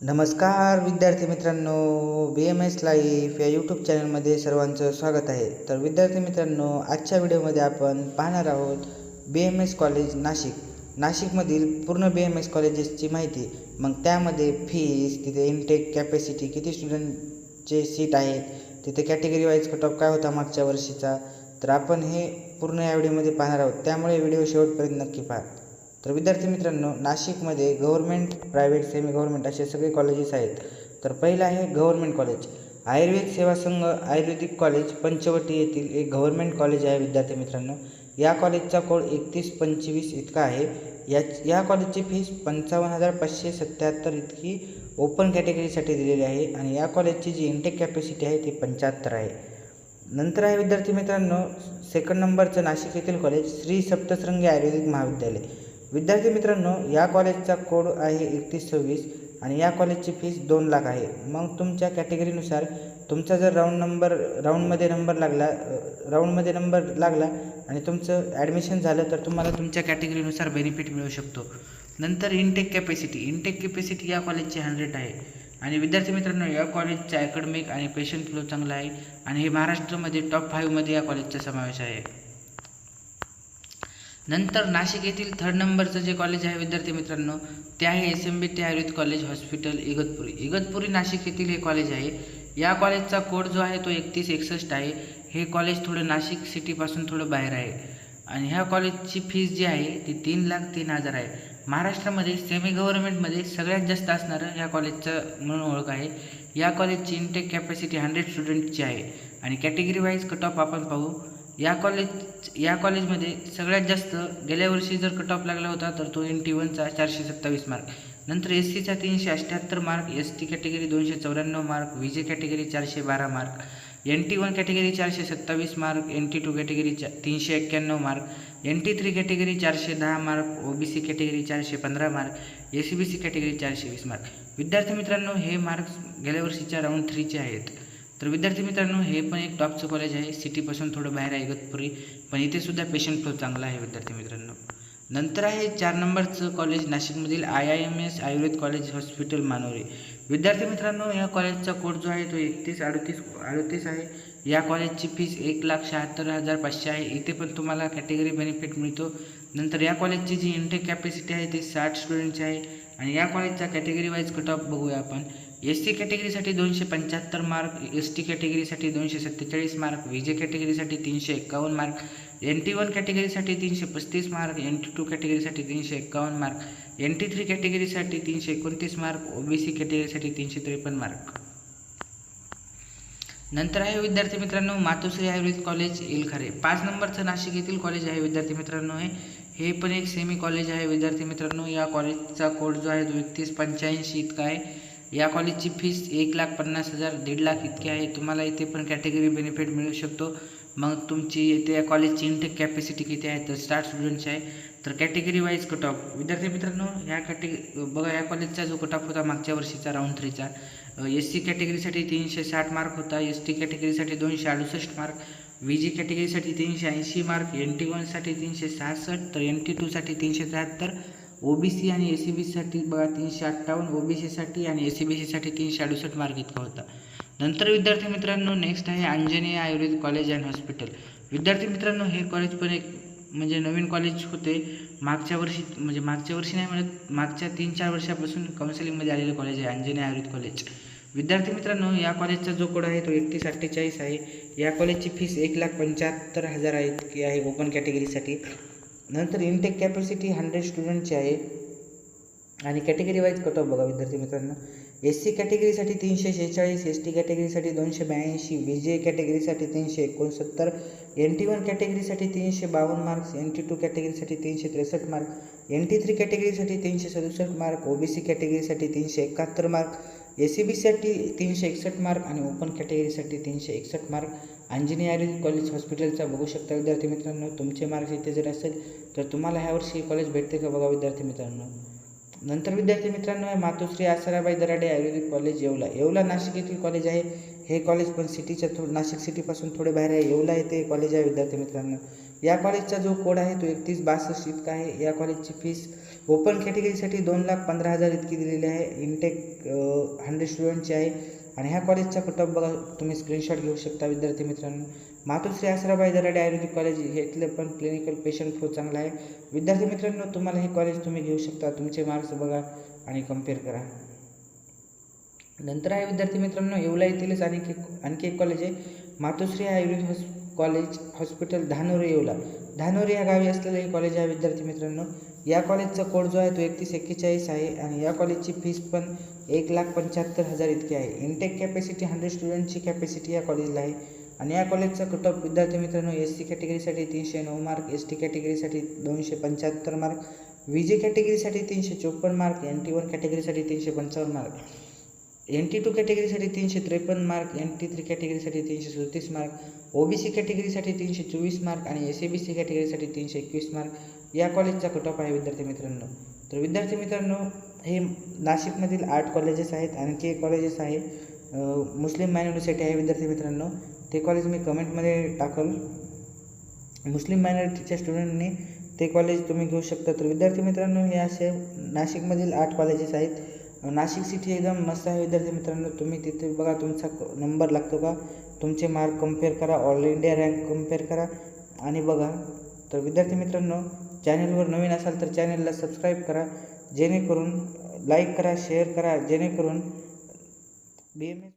नमस्कार विद्यार्थी मित्रांनो, BMS लाईफ या यूट्यूब चॅनलमध्ये सर्वांचं स्वागत आहे. तर विद्यार्थी मित्रांनो, आजच्या व्हिडिओमध्ये आपण पाहणार आहोत BMS कॉलेज नाशिकमधील पूर्ण BMS कॉलेजेसची माहिती. मग त्यामध्ये फीस, तिथे इनटेक कॅपॅसिटी, किती स्टुडंटचे सीट आहेत, तिथे कॅटेगरी वाईज कट ऑफ काय होता मागच्या वर्षीचा, तर आपण हे पूर्ण या व्हिडिओमध्ये पाहणार आहोत. त्यामुळे व्हिडिओ शेवटपर्यंत नक्की पहा. तर विद्यार्थी मित्रांनो, नाशिकमध्ये गव्हर्नमेंट, प्रायव्हेट, सेमी गव्हर्नमेंट असे सगळे कॉलेजेस आहेत. तर पहिलं आहे गव्हर्नमेंट कॉलेज. आयुर्वेद सेवा संघ आयुर्वेदिक कॉलेज पंचवटी येथील एक गव्हर्नमेंट कॉलेज आहे. विद्यार्थी मित्रांनो, या कॉलेजचा कोड 3125 इतका आहे. या कॉलेजची फीस 55,577 इतकी ओपन कॅटेगरीसाठी दिलेली आहे आणि या कॉलेजची जी इंटेक कॅपॅसिटी आहे ती 75 आहे. नंतर आहे विद्यार्थी मित्रांनो, सेकंड नंबरचं नाशिक येथील कॉलेज श्री सप्तशृंगी आयुर्वेदिक महाविद्यालय. विद्यार्थी मित्रांनो, या कॉलेजचा कोड आहे 3126 आणि या कॉलेजची फीस 2 लाख आहे. मग तुमच्या कॅटेगरीनुसार तुमचा जर राऊंडमध्ये नंबर लागला आणि तुमचं ॲडमिशन झालं तर तुम्हाला तुमच्या कॅटेगरीनुसार बेनिफिट मिळू शकतो. नंतर इंटेक कॅपॅसिटी या कॉलेजची 100 आहे. आणि विद्यार्थी मित्रांनो, या कॉलेजचा अकॅडमिक आणि पेशंट फ्लो चांगला आहे आणि हे महाराष्ट्रामध्ये टॉप 5मध्ये या कॉलेजचा समावेश आहे. नंतर नाशिक येथील थर्ड नंबरचं जे कॉलेज आहे विद्यार्थी मित्रांनो, ते आहे SMBT Ayurveda college hospital Igatpuri Nashik येथील हे कॉलेज आहे. या कॉलेजचा कोड जो आहे तो 3161 आहे. हे कॉलेज थोडं नाशिक सिटीपासून थोडं बाहेर आहे आणि ह्या कॉलेजची फीस जी आहे ती 3,03,000 आहे. महाराष्ट्रामध्ये सेमी गव्हर्नमेंटमध्ये सगळ्यात जास्त असणारं ह्या कॉलेजचं म्हणून ओळख आहे. या कॉलेजची इंटेक कॅपॅसिटी 100 स्टुडंटची आहे आणि कॅटेगरी वाईज कट ऑफ आपण पाहू. या कॉलेजमध्ये सगळ्यात जास्त गेल्या वर्षी जर कट ऑफ लागला होता तर तो NT1चा 427 मार्क, नंतर SCचा 378 mark, ST category 294 mark, VJ category 412 mark, NT1 category 427 mark, NT2 category 391 mark, NT3 category 410 mark, OBC category 415 mark, SCBC category 420 mark. विद्यार्थी मित्रांनो, हे मार्क्स गेल्या वर्षीच्या राऊंड 3चे आहेत. तर विद्यार्थी मित्रांनो, हे पण एक टॉपचं कॉलेज आहे. सिटीपासून थोडं बाहेर आहे इगतपुरी, पण इथे सुद्धा पेशंट फ्लो चांगला आहे विद्यार्थी मित्रांनो. नंतर आहे 4 नंबरचं कॉलेज नाशिकमधील IIMS आयुर्वेद कॉलेज हॉस्पिटल मानोरे. विद्यार्थी मित्रांनो, या कॉलेजचा कोड जो आहे तो 3138 आहे. या कॉलेजची फीस 1,76,500 आहे. इथे पण तुम्हाला कॅटेगरी बेनिफिट मिळतो. नंतर या कॉलेजची जी इंटेक कॅपॅसिटी आहे ती 60 स्टुडंटची आहे आणि या कॉलेजचा कॅटेगरी वाईज कट ऑफ बघूया आपण. SC कॅटेगरीसाठी 275 mark, ST कॅटेगरीसाठी 247 mark, VJ कॅटेगरीसाठी 351 mark, NT1 कॅटेगरीसाठी 335 mark, NT2 कॅटेगरीसाठी 351 mark, NT3 कॅटेगरीसाठी 329 mark, OBC कॅटेगरीसाठी 353 mark. नंतर आहे विद्यार्थी मित्रांनो, मातोश्री आयुर्वेद कॉलेज एलखारे. 5 नंबरचं नाशिक येथील कॉलेज आहे विद्यार्थी मित्रांनो. हे पण एक सेमी कॉलेज आहे विद्यार्थी मित्रांनो. या कॉलेजचा कोड जो आहे तो 3185 इतका आहे. या कॉलेजची फीस 1,50,000 1.5 लाख इतकी आहे. तुम्हाला इथे पण कॅटेगरी बेनिफिट मिळू शकतो. मग तुमची इथे या कॉलेजची इंटेक कॅपॅसिटी किती आहे तर 60 स्टुडंटची आहे. तर कॅटेगरी वाईज कट ऑफ विद्यार्थी मित्रांनो, बघा, या कॉलेजचा जो कट ऑफ होता मागच्या वर्षीचा राऊंड 3चा, SC कॅटेगरीसाठी 360 मार्क होता, ST कॅटेगरीसाठी 268 मार्क, VJ कॅटेगरीसाठी 380 मार्क, NT1साठी 366, तर NT2साठी 373, OBC आणि SCBCसाठी बघा 358, OBCसाठी आणि SCBCसाठी 368 मार्क इतका होता. नंतर विद्यार्थी मित्रांनो, नेक्स्ट आहे Anjaneya Ayurveda college and hospital. विद्यार्थी मित्रांनो, हे कॉलेज पण एक म्हणजे नवीन कॉलेज होते. मागच्या वर्षी नाही म्हणत, मागच्या 3-4 वर्षापासून काउन्सिलिंगमध्ये आलेलं कॉलेज आहे अंजनेय आयुर्वेद कॉलेज. विद्यार्थी मित्रांनो, या कॉलेजचा जो कोड आहे तो 3148 आहे. या कॉलेजची फीस 1,75,000 इतकी आहे ओपन कॅटेगरीसाठी. नंतर इंटेक कॅपॅसिटी 100 स्टुडंटची आहे आणि कॅटेगरी वाईज कट ऑफ बघा विद्यार्थी मित्रांनो. SC कॅटेगरीसाठी 346, ST कॅटेगरीसाठी 282, VJ कॅटेगरीसाठी 369, NT1 कॅटेगरीसाठी 352 मार्क्स, NT2 कॅटेगरीसाठी 363 मार्क, NT3 कॅटेगरीसाठी 367 मार्क, OBC कॅटेगरीसाठी 371 मार्क, SCBCसाठी 361 मार्क आणि ओपन कॅटेगरीसाठी 361 मार्क. अंजनेय आयुर्वेदिक कॉलेज हॉस्पिटलचा बघू शकता विद्यार्थी मित्रांनो. तुमचे मार्क्स इथे जर असेल तर तुम्हाला ह्या वर्षी कॉलेज भेटते का बघा विद्यार्थी मित्रांनो. नंतर विद्यार्थी मित्रांनो, मातोश्री आसराबाई दराडे आयुर्वेदिक कॉलेज येवला नाशिक येथील कॉलेज आहे. हे कॉलेज पण नाशिक सिटीपासून थोडे बाहेर आहे. येवला येथे कॉलेज आहे विद्यार्थी मित्रांनो. या कॉलेजचा जो कोड आहे तो 3162 इतका आहे. या कॉलेजची फीस ओपन कॅटेगरीसाठी 2,15,000 इतकी दिलेली आहे. इनटेक 100 स्टुडंटची आहे आणि ह्या कॉलेजचा कट ऑफ बघा, तुम्ही स्क्रीनशॉट घेऊ शकता विद्यार्थी मित्रांनो. मातोश्री आसराबाई दराडे आयुर्वेदिक कॉलेज घेतले पण क्लिनिकल पेशंट फ्लो चांगला आहे. विद्यार्थी मित्रांनो, तुम्हाला हे कॉलेज तुम्ही घेऊ शकता. तुमचे मार्क्स बघा आणि कम्पेअर करा. नंतर आहे विद्यार्थी मित्रांनो, येवला येथीलच आणखी एक कॉलेज आहे, मातोश्री आयुर्वेद कॉलेज हॉस्पिटल धानोरी येवला. धानोरी या गावी असलेलं हे कॉलेज आहे विद्यार्थी मित्रांनो. या कॉलेजचा कोड जो आहे तो 3141 आहे आणि या कॉलेजची फीस पण 1,75,000 इतकी आहे. इनटेक कॅपॅसिटी 100 स्टुडंटची कॅपॅसिटी या कॉलेजला आहे आणि या कॉलेजचा कट ऑफ विद्यार्थी मित्रांनो, SC कॅटेगरीसाठी 309 mark, ST कॅटेगरीसाठी 275 mark, VJ कॅटेगरीसाठी 354 mark, NT1 कॅटेगरीसाठी 355 mark, NT2 कॅटेगरीसाठी 353 mark, NT3 कॅटेगरीसाठी 337 mark, OBC कॅटेगरीसाठी 324 mark आणि SABC कॅटेगरीसाठी 321 मार्क या कॉलेजचा कट ऑफ आहे विद्यार्थी मित्रांनो. तर विद्यार्थी मित्रांनो, हे नाशिकमधील 8 कॉलेजेस आहेत. आणखी एक कॉलेजेस आहे मुस्लिम मायनॉरिटीसाठी आहे विद्यार्थी मित्रांनो. ते कॉलेज मी कमेंटमध्ये टाकल. मुस्लिम मायनॉरिटीच्या स्टुडंटने ते कॉलेज तुम्ही घेऊ शकता. तर विद्यार्थी मित्रांनो, हे असे नाशिकमधील 8 कॉलेजेस आहेत. नाशिक सिटी एकदम मस्त आहे विद्यार्थी मित्रांनो. तुम्ही तिथे बघा तुमचा नंबर लागतो का, तुमचे मार्क कम्पेअर करा, ऑल इंडिया रँक कम्पेअर करा आणि बघा. तर विद्यार्थी मित्रांनो, चॅनलवर नवीन असाल तर चॅनलला सबस्क्राईब करा, जेणेकरून लाईक करा, शेअर करा, जेणेकरून BMS